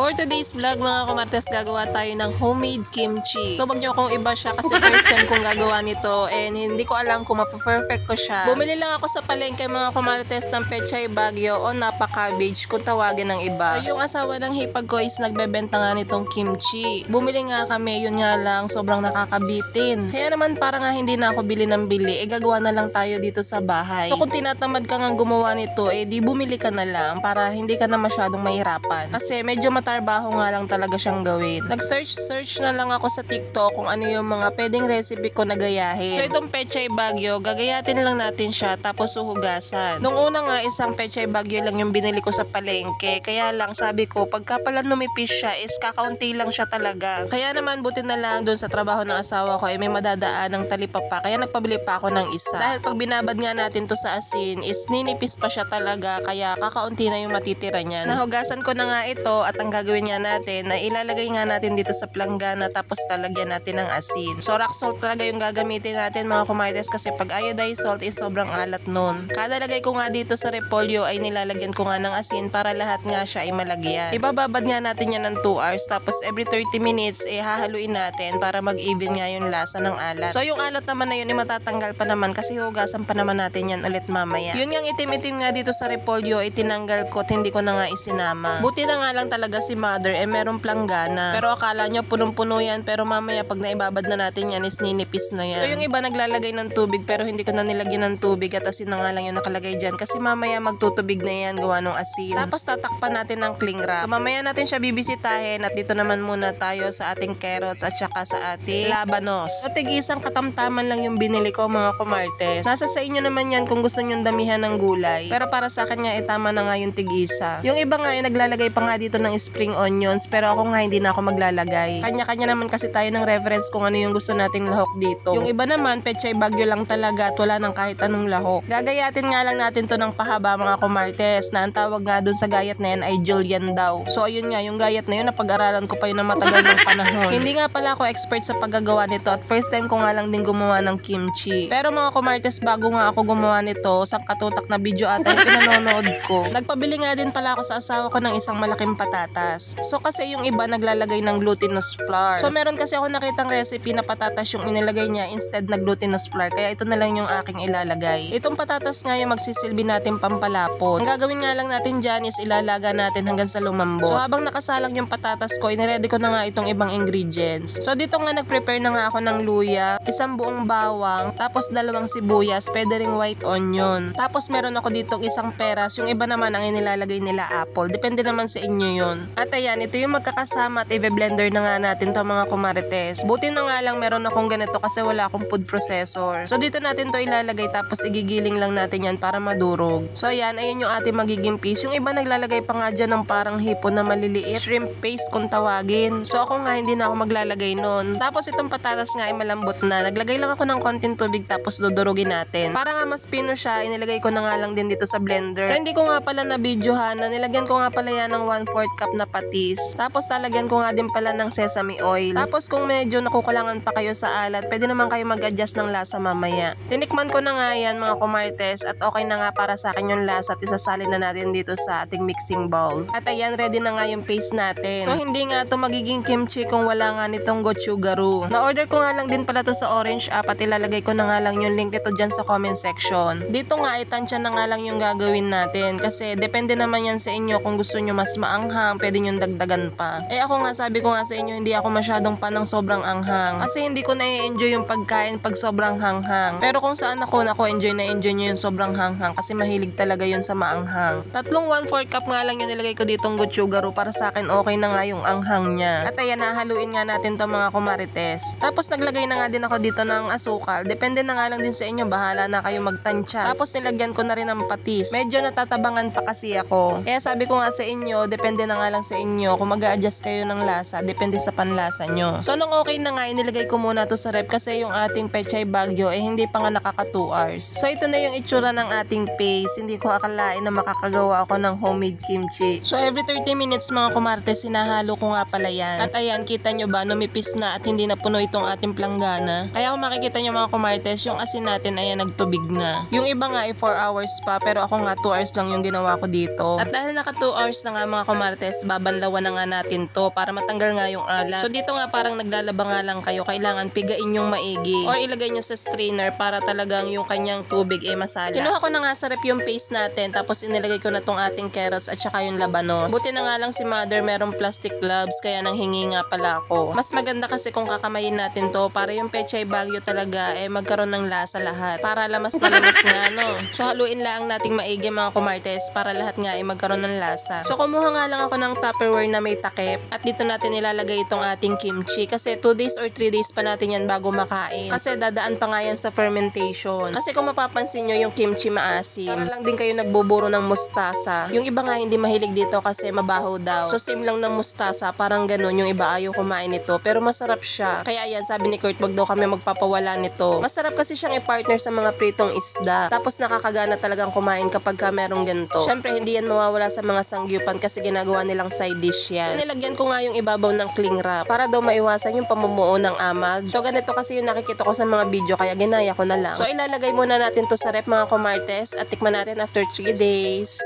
For today's vlog mga kumartes, gagawa tayo ng homemade kimchi. So wag niyo akong iba siya kasi first time kong gagawa nito and hindi ko alam kung mape-perfect ko siya. Bumili lang ako sa palengke mga kumartes ng pechay bagyo o napa cabbage kung tawagin ng iba. So yung asawa ng hipag ko is nagbebenta nga nitong kimchi. Bumili nga kami, yun nga lang sobrang nakakabitin. Kaya naman para nga hindi na ako bili ng bili, gagawa na lang tayo dito sa bahay. So kung tinatamad ka nga gumawa nito, di bumili ka na lang para hindi ka na masyadong mahirapan. Kasi medyo matarbaho nga lang talaga siyang gawin. Nag-search na lang ako sa TikTok kung ano yung mga pwedeng recipe ko na gayahin. So itong pechay bagyo, gagayatin lang natin siya tapos uhugasan. Nung una nga isang pechay bagyo lang yung binili ko sa palengke. Kaya lang sabi ko pagka pala numipis siya is kakaunti lang siya talaga. Kaya naman buti na lang dun sa trabaho ng asawa ko ay may madadaan ng talipapa. Kaya nagpabili pa ako ng isa. Dahil pag binabad nga natin to sa asin is ninipis pa siya talaga kaya kakaunti na yung matitira niyan. Nahugasan ko na nga ito at ang gagawin nga natin na ilalagay nga natin dito sa planggana tapos talagyan natin ng asin. So rock salt talaga yung gagamitin natin mga kumartes kasi pag iodized salt is sobrang alat nun. Kada lagay ko nga dito sa repolyo ay nilalagyan ko nga ng asin para lahat nga siya ay malagyan. Ibababad nga natin yan ng 2 hours tapos every 30 minutes hahaluin natin para mag-even nga yung lasa ng alat. So yung alat naman na yun matatanggal pa naman kasi hugasan pa naman natin yan ulit mamaya. Yun yung itim-itim nga dito sa repolyo tinanggal ko at hindi ko na nga isinama. Buti na nga lang talaga si mother merong planggana. Pero akala nyo punong-puno yan pero mamaya pag naibabad na natin yan is ninipis na yan. So yung iba naglalagay ng tubig pero hindi ko na nilagyan ng tubig at asin na nga lang yung nakalagay dyan kasi mamaya magtutubig na yan gawa ng asin. Tapos tatakpan natin ng cling wrap. So mamaya natin siya bibisitahin at dito naman muna tayo sa ating carrots at saka sa ating labanos. So tig-isang katamtaman lang yung binili ko mga kumartes. Nasa sa inyo naman yan kung gusto nyo damihan ng gulay. Pero para sa akin nga tama na nga yung tig-isa. Yung iba nga naglalagay pa nga dito ng spring onions pero ako nga hindi na ako maglalagay. Kanya-kanya naman kasi tayo ng reference kung ano yung gusto nating lahok dito. Yung iba naman pechay bagyo lang talaga at wala ng kahit anong lahok. Gagayatin nga lang natin to ng pahaba mga kumartes na ang tawag nga dun sa gayat na yan ay julienne daw. So ayun nga yung gayat na yun napag-aralan ko pa yun na matagal ng panahon. Hindi nga pala ako expert sa paggagawa nito at first time ko nga lang din gumawa ng kimchi. Pero mga kumartes bago nga ako gumawa nito sa katutak na video ata yung pinanonood ko. Nagpabili nga din pala ako sa asawa ko ng isang malaking patatas. So kasi yung iba naglalagay ng glutinous flour. So meron kasi ako nakitang recipe na patatas yung inilagay niya instead na glutinous flour. Kaya ito na lang yung aking ilalagay. Itong patatas nga yung magsisilbi natin pampalapot. Ang gagawin nga lang natin dyan is ilalaga natin hanggang sa lumambot. So habang nakasalang yung patatas ko, iniready ko na nga itong ibang ingredients. So dito nga nagprepare na nga ako ng luya, isang buong bawang, tapos 2 sibuyas, pwede ring white onion. Tapos meron ako ditong isang peras, yung iba naman ang inilalagay nila apple. Depende naman sa inyo yun. At ayan, ito yung magkakasama at i-blender na nga natin to mga kumarites. Buti na nga lang meron akong ganito kasi wala akong food processor. So dito natin to ilalagay tapos igigiling lang natin yan para madurog. So ayan, ayun yung ating magiging piece. Yung iba naglalagay pa nga dyan ng parang hipon na maliliit. Shrimp paste kung tawagin. So ako nga hindi na ako maglalagay nun. Tapos itong patatas nga ay malambot na. Naglagay lang ako ng konting tubig tapos dudurugin natin. Para nga mas pino siya, inilagay ko na nga lang din dito sa blender. So hindi ko nga pala na videohan na nilagyan ko nga pala yan ng 1/4 cup na patis. Tapos talagyan ko nga din pala ng sesame oil. Tapos kung medyo nakukulangan pa kayo sa alat, pwede naman kayo mag-adjust ng lasa mamaya. Tinikman ko na nga yan mga kumartes at okay na nga para sa akin yung lasa at isasalin na natin dito sa ating mixing bowl. At ayan, ready na nga yung paste natin. So hindi nga to magiging kimchi kung wala nga nitong gochugaru. Na-order ko nga lang din pala to sa Orange app at ilalagay ko na nga lang yung link nito dyan sa comment section. Dito nga itansya na nga lang yung gagawin natin kasi depende naman yan sa inyo kung gusto nyo mas maanghang, pwede nyo dagdagan pa. Ako nga sabi ko nga sa inyo hindi ako masyadong panang sobrang anghang kasi hindi ko na-enjoy yung pagkain pag sobrang hanghang. Pero kung saan ako enjoy na enjoy nyo yung sobrang hanghang kasi mahilig talaga yun sa maanghang. 1/4 cup nga lang yung nilagay ko ditong gochugaru para sa akin okay na nga yung anghang niya. At ayan, hahaluin nga natin to mga kumarites. Tapos naglagay na nga din ako dito ng asukal. Depende na nga lang din sa inyo, bahala na kayo magtansya. Tapos nilagyan ko na rin ng patis. Medyo natatabangan pa kasi ako. Kaya sabi ko nga sa inyo, depende na nga lang sa inyo kung mag-a-adjust kayo ng lasa, depende sa panlasa nyo. So nung okay na nga, inilagay ko muna to sa rep kasi yung ating pechay bagyo hindi pa nga nakaka 2 hours. So ito na yung itsura ng ating paste. Hindi ko akalain na makakagawa ako ng homemade kimchi. So every 30 minutes mga kumartes, sinahalo ko nga pala yan. At ayan, kita nyo ba, numipis na at hindi na puno itong ating planggana. Kaya kung makikita nyo mga kumartes, yung asin natin ayan nagtubig na. Yung iba nga ay 4 hours pa pero ako nga 2 hours lang yung ginawa ko dito. At dahil naka 2 hours na nga mga kumartes, babanlawan na nga natin to para matanggal nga yung alat. So dito nga parang naglalaba nga lang kayo, kailangan pigain yung maigi or ilagay nyo sa strainer para talagang yung kanyang tubig masala. Kinuha ko na nga sa rep yung paste natin, tapos inilagay ko na tong ating carrots at saka yung labanos. Buti na nga lang si mother merong plastic gloves kaya nang hingi nga pala ako. Mas maganda kasi kung kakamayin natin to para yung pechay bagyo talaga magkaroon ng lasa lahat. Para lamas na lamas nga no. So haluin lang nating maigi mga kumartes para lahat nga magkaroon ng lasa. So kumuha nga lang ako ng Tupperware na may takip at dito natin ilalagay itong ating kimchi kasi 2 days or 3 days pa natin yan bago makain. Kasi dadaan pa nga yan sa fermentation. Kasi kung mapapansin nyo yung kimchi maasim, para lang din kayo nagbuburo ng mustasa. Yung iba nga hindi mahilig dito kasi mabaho daw. So same lang ng mustasa, parang ganun. Yung iba ayaw kumain nito pero masarap siya. Kaya yan sabi ni Kurt, wag daw kami magpapawala nito. Masarap kasi siyang i-partner sa mga pritong isda. Tapos nakakagana talagang kumain kapag ka merong ganito. Syempre hindi yan mawawala sa mga sangyupan kasi ginagawa nilang side dish yan. Nilagyan ko nga yung ibabaw ng cling wrap para daw maiwasan yung pamumuo ng amag. So ganito kasi yung nakikita ko sa mga video kaya ginaya ko na lang. So ilalagay muna natin to sa rep mga kumartes at tikman natin after 3 days.